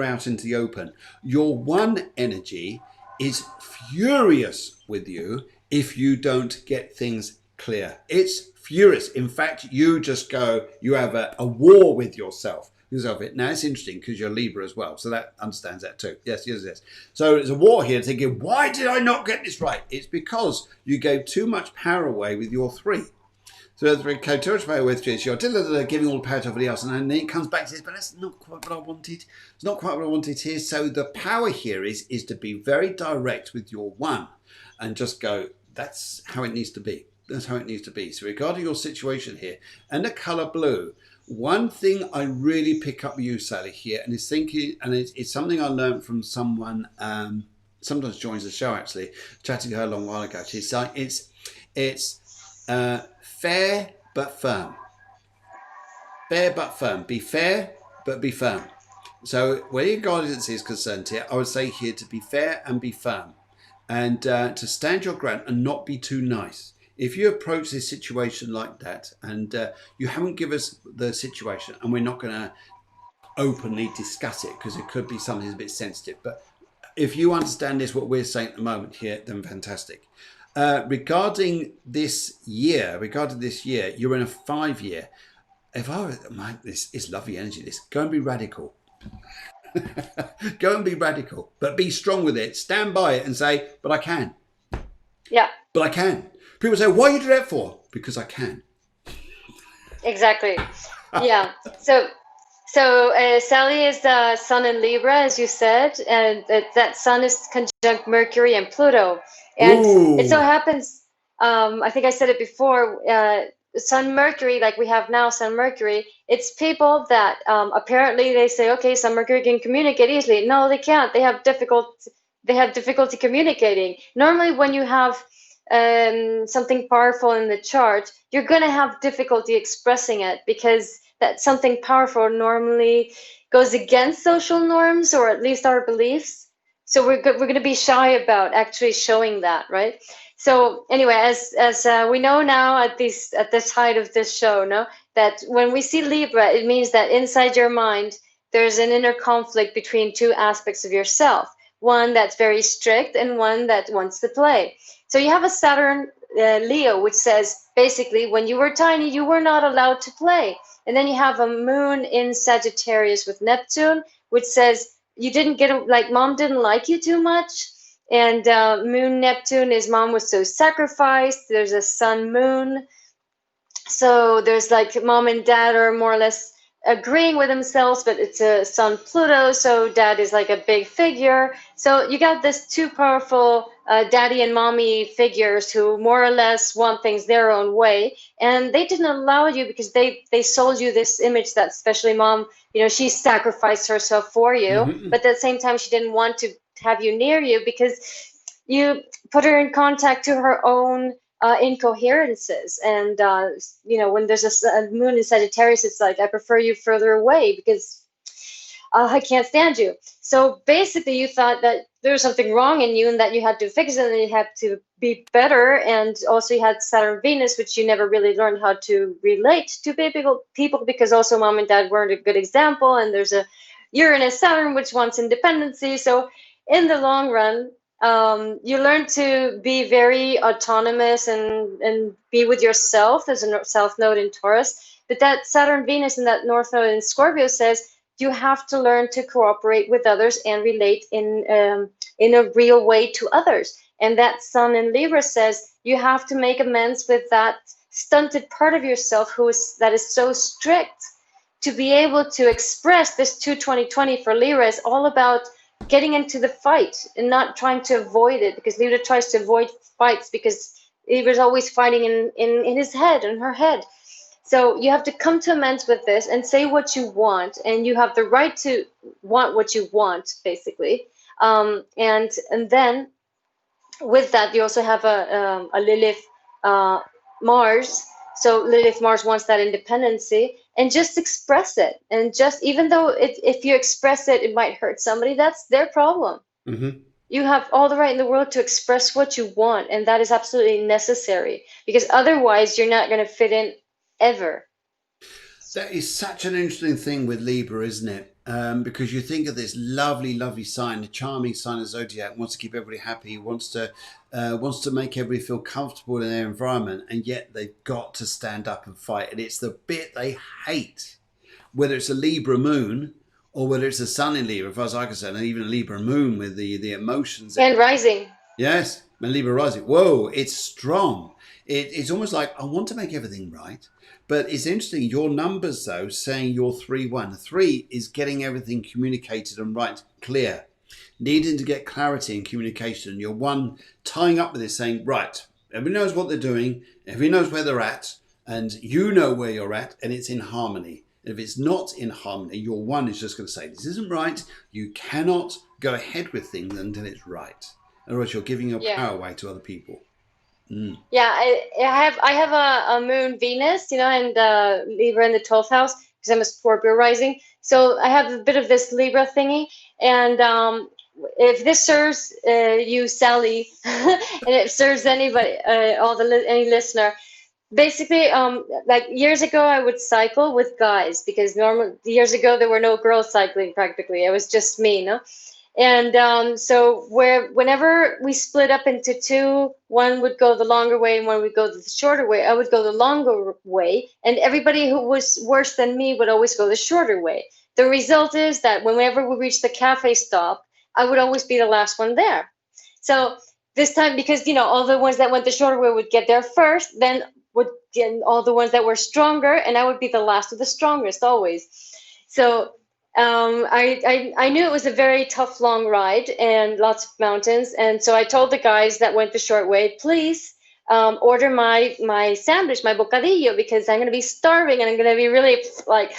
out into the open. Your one energy is furious with you if you don't get things clear. It's furious. In fact, you have a war with yourself. Now, it's interesting because you're Libra as well, so that understands that too. Yes. So there's a war here, thinking, why did I not get this right? It's because you gave too much power away with your three. So the too much power with three, you're giving all the power to everybody else, and then it comes back and says, but that's not quite what I wanted. It's not quite what I wanted here. So the power here is to be very direct with your one and just go, that's how it needs to be. That's how it needs to be. So regarding your situation here and the colour blue, one thing I really pick up with you, Sally, here, and it's something I learned from someone, sometimes joins the show actually, chatting to her a long while ago. She's like, it's fair but firm. Fair but firm. Be fair but be firm. So where your guidance is concerned here, I would say here to be fair and be firm. And to stand your ground and not be too nice. If you approach this situation like that and you haven't given us the situation, and we're not going to openly discuss it because it could be something that's a bit sensitive, but if you understand this, what we're saying at the moment here, then fantastic. Regarding this year, you're in a 5-year. This is lovely energy. This go and be radical. Go and be radical, but be strong with it. Stand by it and say, but I can. Yeah. But I can. People say, why you do that for? Because I can. Exactly. Yeah. Sally is the sun in Libra, as you said, and that sun is conjunct Mercury and Pluto. And it so Ooh. happens, I think I said it before, Sun Mercury, like we have now, Sun Mercury, it's people that apparently they say, okay, Sun Mercury can communicate easily. No, they can't. They have difficulty communicating. Normally, when you have something powerful in the chart, you're going to have difficulty expressing it because that something powerful normally goes against social norms or at least our beliefs. So we're going to be shy about actually showing that, right? So anyway, as we know now at this height of this show, no, that when we see Libra, it means that inside your mind there's an inner conflict between two aspects of yourself, one that's very strict and one that wants to play. So you have a Saturn Leo, which says basically when you were tiny, you were not allowed to play. And then you have a moon in Sagittarius with Neptune, which says you didn't get, like, mom didn't like you too much. And moon Neptune is mom was so sacrificed. There's a sun moon. So there's like mom and dad are more or less agreeing with themselves, but it's a sun Pluto, so dad is like a big figure. So you got this two powerful daddy and mommy figures who more or less want things their own way, and they didn't allow you because they sold you this image that especially mom, she sacrificed herself for you, Mm-hmm. but at the same time she didn't want to have you near you because you put her in contact to her own incoherences. And when there's a moon in Sagittarius, it's like I prefer you further away because I can't stand you. So basically, you thought that there was something wrong in you and that you had to fix it and you had to be better. And also, you had Saturn Venus, which you never really learned how to relate to people because also mom and dad weren't a good example. And there's a Uranus Saturn, which wants independency. So in the long run, you learn to be very autonomous and be with yourself. There's a South Node in Taurus. But that Saturn Venus and that North Node in Scorpio says you have to learn to cooperate with others and relate in a real way to others. And that Sun in Libra says you have to make amends with that stunted part of yourself that is so strict. To be able to express this 2020 for Libra is all about getting into the fight and not trying to avoid it, because Libra tries to avoid fights because Libra's always fighting in his head, in her head. So you have to come to amends with this and say what you want, and you have the right to want what you want, basically. And then with that, you also have a Lilith Mars. So Lilith Mars wants that independency, and just express it. And just even though if you express it, it might hurt somebody. That's their problem. Mm-hmm. You have all the right in the world to express what you want, and that is absolutely necessary because otherwise you're not going to fit in ever. That is such an interesting thing with Libra, isn't it? Because you think of this lovely, lovely sign, the charming sign of zodiac, wants to keep everybody happy, wants to make everybody feel comfortable in their environment, and yet they've got to stand up and fight. And it's the bit they hate, whether it's a Libra moon or whether it's a sun in Libra, as far as I can say, and even a Libra moon with the emotions. And rising. Yes, and Libra rising. Whoa, it's strong. It's almost like I want to make everything right. But it's interesting, your numbers though, saying you're 3-1. 3 is getting everything communicated and right, clear. Needing to get clarity and communication. You're 1 tying up with this, saying, right, everybody knows what they're doing, everybody knows where they're at, and you know where you're at, and it's in harmony. And if it's not in harmony, your 1 is just going to say, this isn't right. You cannot go ahead with things until it's right. Otherwise, you're giving your Yeah. power away to other people. Mm. Yeah, I have a moon Venus, and Libra in the 12th house because I'm a Scorpio rising. So I have a bit of this Libra thingy, and if this serves you, Sally, and it serves anybody, any listener, basically, like years ago, I would cycle with guys because years ago there were no girls cycling practically. It was just me, no. And so whenever we split up into two, one would go the longer way and one would go the shorter way. I would go the longer way, and everybody who was worse than me would always go the shorter way. The result is that whenever we reached the cafe stop, I would always be the last one there. So this time, because all the ones that went the shorter way would get there first, then would all the ones that were stronger, and I would be the last of the strongest always. So I knew it was a very tough, long ride and lots of mountains. And so I told the guys that went the short way, please order my sandwich, my bocadillo, because I'm going to be starving and I'm going to be really like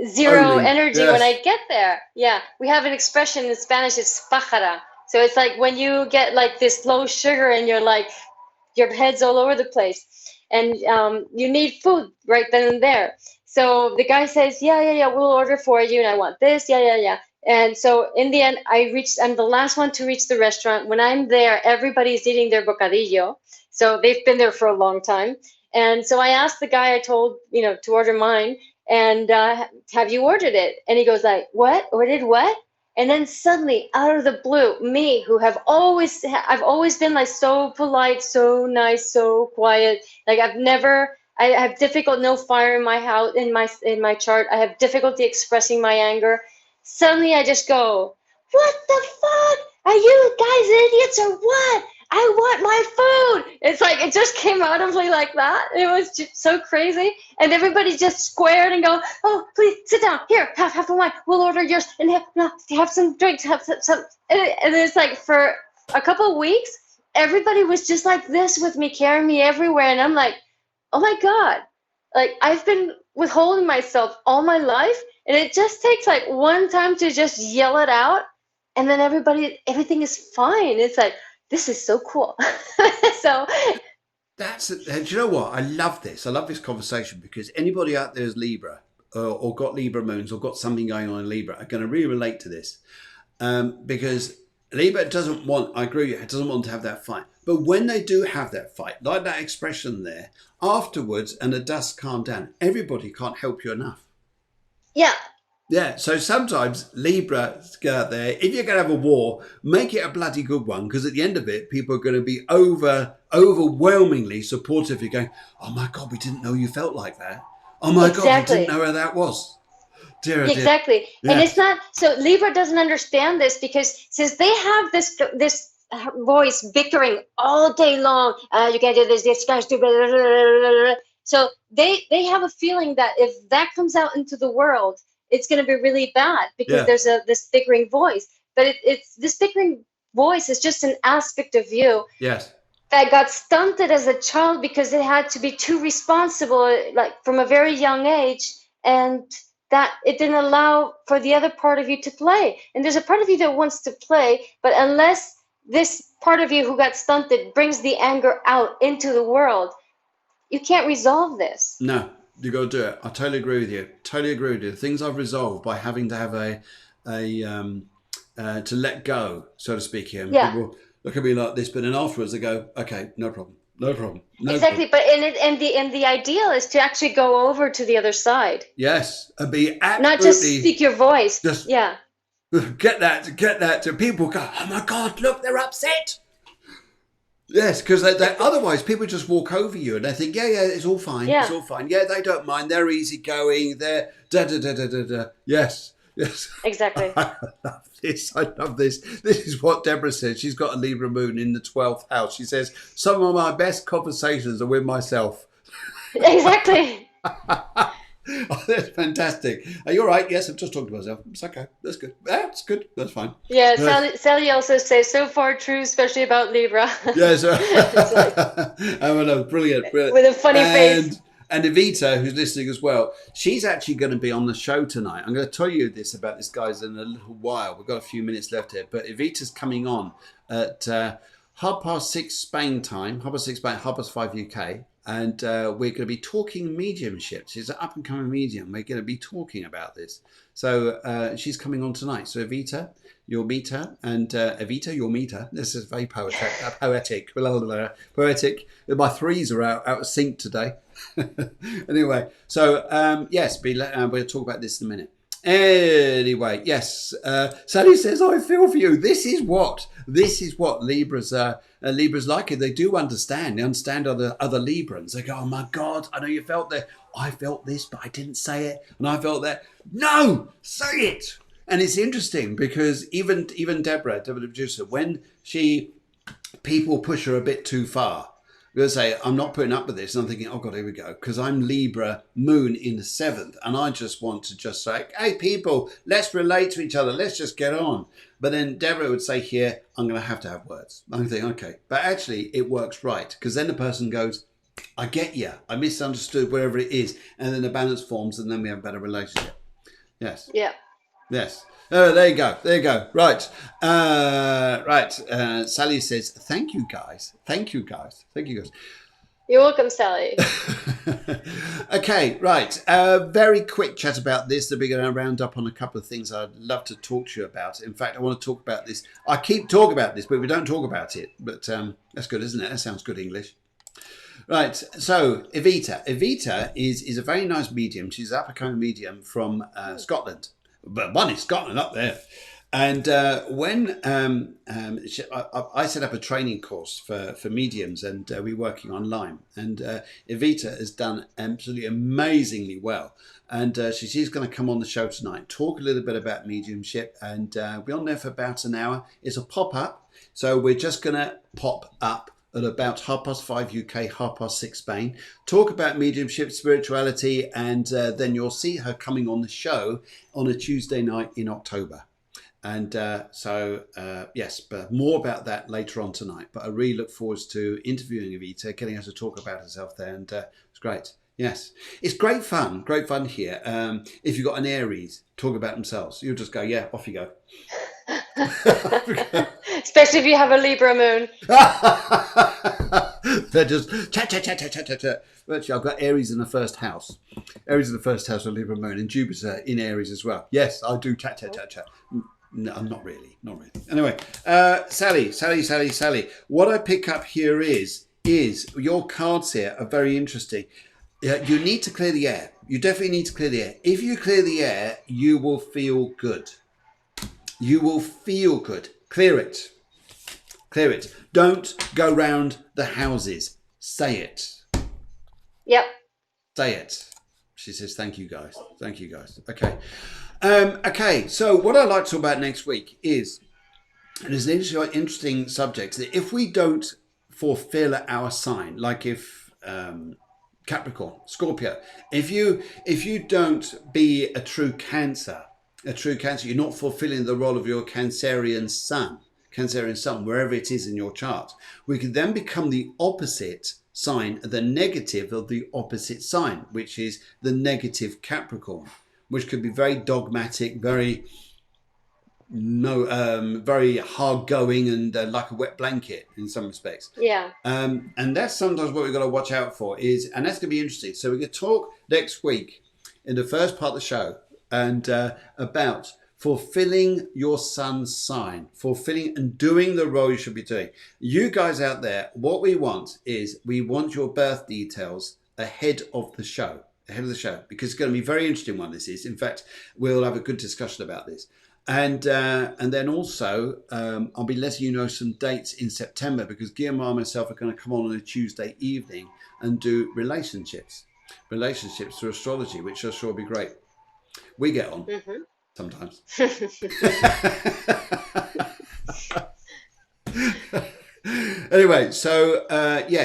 zero Only, energy when I yes. get there. Yeah, we have an expression in Spanish, it's pájara. So it's like when you get like this low sugar and you're like, your head's all over the place, and you need food right then and there. So the guy says, yeah, we'll order for you, and I want this, yeah. And so in the end, I'm the last one to reach the restaurant. When I'm there, everybody's eating their bocadillo. So they've been there for a long time. And so I asked the guy I told, to order mine, and have you ordered it? And he goes like, what? Ordered what? And then suddenly, out of the blue, me, who I've always been like so polite, so nice, so quiet. Like I have no fire in my house, in my chart. I have difficulty expressing my anger. Suddenly, I just go, "What the fuck? Are you guys idiots or what? I want my food." It's like it just came out of me like that. It was just so crazy, and everybody just squared and go, "Oh, please sit down. Here, have some wine. We'll order yours and have some drinks. Have some." And it's like for a couple of weeks, everybody was just like this with me, carrying me everywhere, and I'm like, "Oh my God!" Like I've been withholding myself all my life, and it just takes like one time to just yell it out, and then everything is fine. It's like this is so cool. So Do you know what? I love this. I love this conversation because anybody out there is Libra or got Libra moons or got something going on in Libra are going to really relate to this. Because Libra doesn't want, I agree, it doesn't want to have that fight. But when they do have that fight, like that expression there, afterwards and the dust calm down, everybody can't help you enough. yeah, Yeah, so sometimes Libra go out there. If you're going to have a war, make it a bloody good one, because at the end of it, people are going to be overwhelmingly supportive. You're going, oh my God, we didn't know you felt like that. Oh my God, we didn't exactly. know how that was. Dear, oh dear. Exactly. And it's Yes. not so Libra doesn't understand this because since they have this voice bickering all day long, you can't do this guy's stupid. Blah, blah, blah, blah. So they have a feeling that if that comes out into the world, it's going to be really bad because Yeah. there's this bickering voice. But it's this bickering voice is just an aspect of you Yes. that got stunted as a child because it had to be too responsible, like from a very young age, and that it didn't allow for the other part of you to play. And there's a part of you that wants to play, but unless this part of you who got stunted brings the anger out into the world, you can't resolve this. No, you got to do it. I totally agree with you. Totally agree with you. The things I've resolved by having to have to let go, so to speak. Here, and Yeah. people look at me like this, but then afterwards they go, okay, no problem, no problem, no Exactly, problem. but and the ideal is to actually go over to the other side, Yes, and be not just absolutely speak your voice. just Yeah. get that to people go, oh my God, look, they're upset. Yes, because otherwise people just walk over you and they think, yeah, it's all fine, it's Yeah. all fine. Yeah, they don't mind, they're easygoing, they're da da da da da da. Yes, yes. Exactly. I love this. I love this. This is what Deborah said. She's got a Libra moon in the 12th house. She says, some of my best conversations are with myself. Exactly. Oh, that's fantastic. Are you all right? Yes, I'm just talking to myself. It's okay. That's good. That's good. That's fine. Yeah, Uh, Sally also says so far true, especially about Libra. yes. It's like Oh, no, brilliant, brilliant. with a funny face. And Evita, who's listening as well, she's actually going to be on the show tonight. I'm going to tell you this about this guys in a little while. We've got a few minutes left here, but Evita's coming on at 6:30 Spain time, 6:30 Spain, 5:30 UK. And we're going to be talking mediumship. She's an up and coming medium. We're going to be talking about this. So she's coming on tonight. So Evita, you'll meet her. And Evita, you'll meet her. This is very poetic. Poetic. My threes are out of sync today. Anyway, so yes, we'll talk about this in a minute. Anyway, yes. Sally says, "I feel for you." This is what Libras like. They do understand. They understand other Librans. They go, "Oh my God, I know you felt that. I felt this, but I didn't say it, and I felt that." No, say it. And it's interesting because even Deborah, the producer, when people push her a bit too far, We'll say, I'm not putting up with this. And I'm thinking, oh God, here we go. Because I'm Libra moon in the 7th. And I just want to just say, hey, people, let's relate to each other. Let's just get on. But then Deborah would say here, I'm going to have words. I'm thinking, okay. But actually, it works right. Because then the person goes, I get you. I misunderstood wherever it is. And then the balance forms and then we have a better relationship. Yes. Yeah. Yes. Oh, there you go. There you go. Right. Sally says, thank you, guys. Thank you, guys. Thank you, guys. You're welcome, Sally. Okay, right. Very quick chat about this. We're going to round up on a couple of things I'd love to talk to you about. In fact, I want to talk about this. I keep talking about this, but we don't talk about it. But that's good, isn't it? That sounds good English. Right, so Evita. Evita is a very nice medium. She's an up-and-coming medium from Scotland. But one in Scotland up there. And when I set up a training course for mediums, and we're working online, and Evita has done absolutely amazingly well. And she's going to come on the show tonight, talk a little bit about mediumship, and we're on there for about an hour. It's a pop-up, so we're just going to pop up at about 5:30 UK, 6:30 Spain, talk about mediumship, spirituality, and then you'll see her coming on the show on a Tuesday night in October. And yes, but more about that later on tonight. But I really look forward to interviewing Evita, getting her to talk about herself there, and it's great. Yes, it's great fun here. If you've got an Aries, talk about themselves. You'll just go, yeah, off you go. Especially if you have a Libra moon. They're just chat. Actually, I've got Aries in the first house. Aries in the first house of Libra moon, and Jupiter in Aries as well. Yes, I do chat. No, not really. Anyway, Sally. What I pick up here is your cards here are very interesting. You need to clear the air. You definitely need to clear the air. If you clear the air, you will feel good. You will feel good. Clear it. Don't go round the houses. Say it. Yep. Say it. She says, thank you, guys. Okay. Okay, so what I'd like to talk about next week is, and it's an interesting subject, that if we don't fulfill our sign, like if Capricorn, Scorpio, if you don't be a true Cancer, you're not fulfilling the role of your Cancerian sun, wherever it is in your chart, we can then become the opposite sign, the negative of the opposite sign, which is the negative Capricorn, which could be very dogmatic, very hard going, and like a wet blanket in some respects. Yeah. And that's sometimes what we've got to watch out for and that's going to be interesting. So we're going to talk next week in the first part of the show and about fulfilling your sun's sign, fulfilling and doing the role you should be doing. You guys out there, what we want is your birth details ahead of the show, because it's going to be a very interesting one. This is, in fact, we'll have a good discussion about this. And then also, I'll be letting you know some dates in September, because Guillermo and myself are going to come on a Tuesday evening and do relationships through astrology, which I'm sure will be great. We get on sometimes. Anyway, so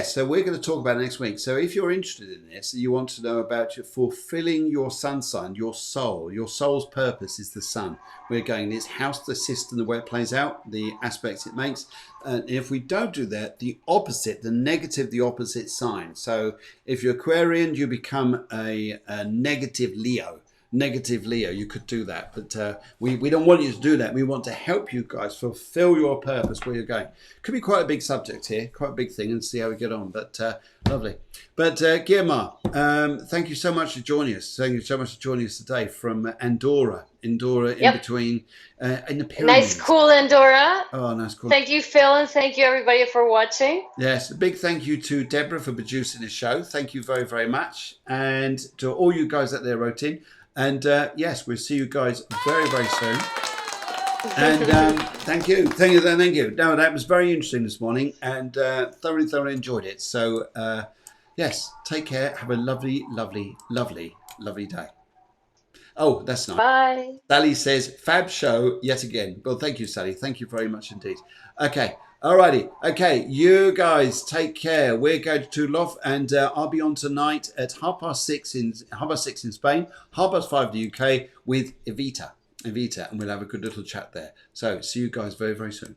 so we're going to talk about it next week. So if you're interested in this, you want to know about fulfilling your sun sign, your soul's purpose is the sun. We're going this house, the system, the way it plays out, the aspects it makes. And if we don't do that, the opposite, the negative, the opposite sign. So if you're Aquarian, you become a negative Leo. You could do that, but we don't want you to do that. We want to help you guys fulfill your purpose where you're going. Could be quite a big subject here, quite a big thing, and see how we get on. But lovely. But Guillermo, thank you so much for joining us. Thank you so much for joining us today from Andorra in between in the Pyrenees. Nice, cool Andorra. Oh, nice, cool. Thank you, Phil, and thank you everybody for watching. Yes, a big thank you to Deborah for producing the show. Thank you very, very much, and to all you guys out there wrote in. And yes, we'll see you guys very, very soon. And thank you. No, that was very interesting this morning, and thoroughly enjoyed it. So yes, take care. Have a lovely day. Oh, that's nice. Bye. Sally says, fab show yet again. Well, thank you, Sally. Thank you very much indeed. Okay. Alrighty, okay, you guys take care. We're going to Tulof, and I'll be on tonight at 6:30 in Spain, 5:30 the UK with Evita, and we'll have a good little chat there. So see you guys very, very soon.